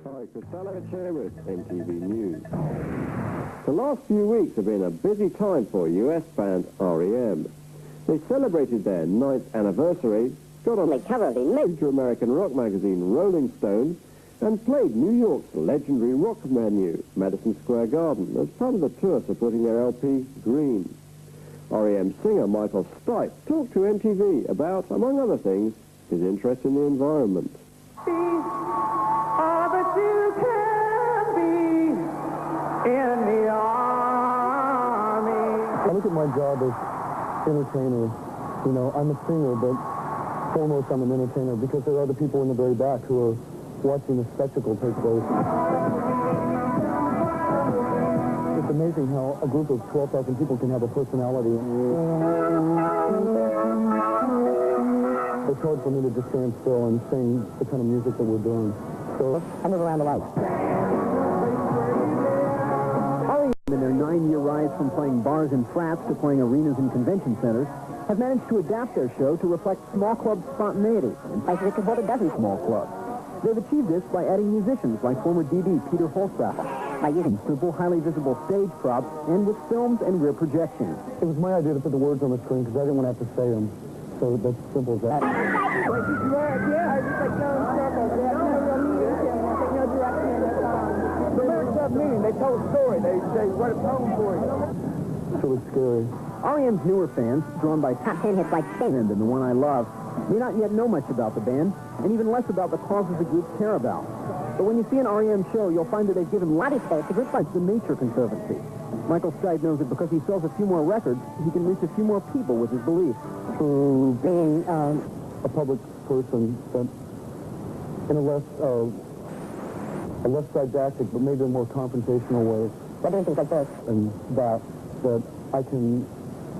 Hi, Christella with MTV News. The last few weeks have been a busy time for US band R.E.M. They celebrated their 9th anniversary, got on the cover of the major American rock magazine Rolling Stone, and played New York's legendary rock venue, Madison Square Garden, as part of the tour supporting their LP, Green. R.E.M. singer Michael Stipe talked to MTV about, among other things, his interest in the environment. All that you can be in the army. I look at my job as entertainer. You know, I'm a singer, but foremost I'm an entertainer because there are other people in the very back who are watching the spectacle take place. It's amazing how a group of 12,000 people can have a personality. It's hard for me to just stand still and sing the kind of music that we're doing. So I move around the lights. R.E.M. in their 9-year rise from playing bars and frats to playing arenas and convention centers have managed to adapt their show to reflect small club spontaneity in places that could hold a dozen small clubs. They've achieved this by adding musicians like former DB Peter Holstaffel, by using simple, highly visible stage props, and with films and rear projections. It was my idea to put the words on the screen because I didn't want to have to say them. So that's simple as that. Yeah, it's like going in circles. They have no real meaning, take no direction in their songs. The lyrics have meaning. They tell a story. They write a poem for you. So it's scary. R.E.M's newer fans, drawn by top 10 hits like Stand and The One I Love, may not yet know much about the band, and even less about the causes the group care about. But when you see an R.E.M. show, you'll find that they've given lobby space to groups like the Nature Conservancy. Michael Stipe knows that because he sells a few more records, he can reach a few more people with his beliefs. Through being a public person, but in a less didactic, but maybe a more confrontational way. What do you think like this? And that I can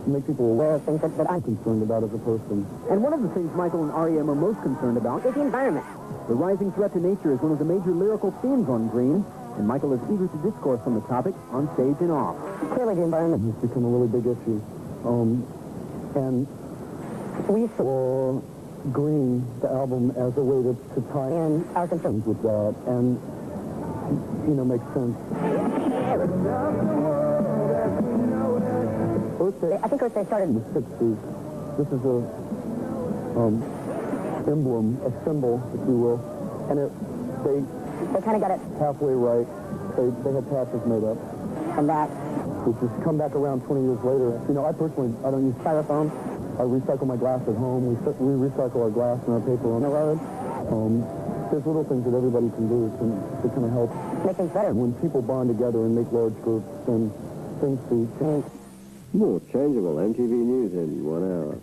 make people aware of things that I'm concerned about as a person. And one of the things Michael and R.E.M. are most concerned about is the environment. The rising threat to nature is one of the major lyrical themes on Green, and Michael is eager to discourse on the topic on stage and off. Clearly the environment has become a really big issue. And we saw Green, the album, as a way to tie in our concerns with that and, you know, make sense. I think Earth Day started in the 60s. This is a emblem, a symbol, if you will. And they kind of got it halfway right. They had patches made up. And that, which has come back around 20 years later. You know, I personally, I don't use styrofoam. I recycle my glass at home. We recycle our glass and our paper on the road. There's little things that everybody can do to kind of help make things better. When people bond together and make large groups, then things do change. More changeable MTV News in 1 hour.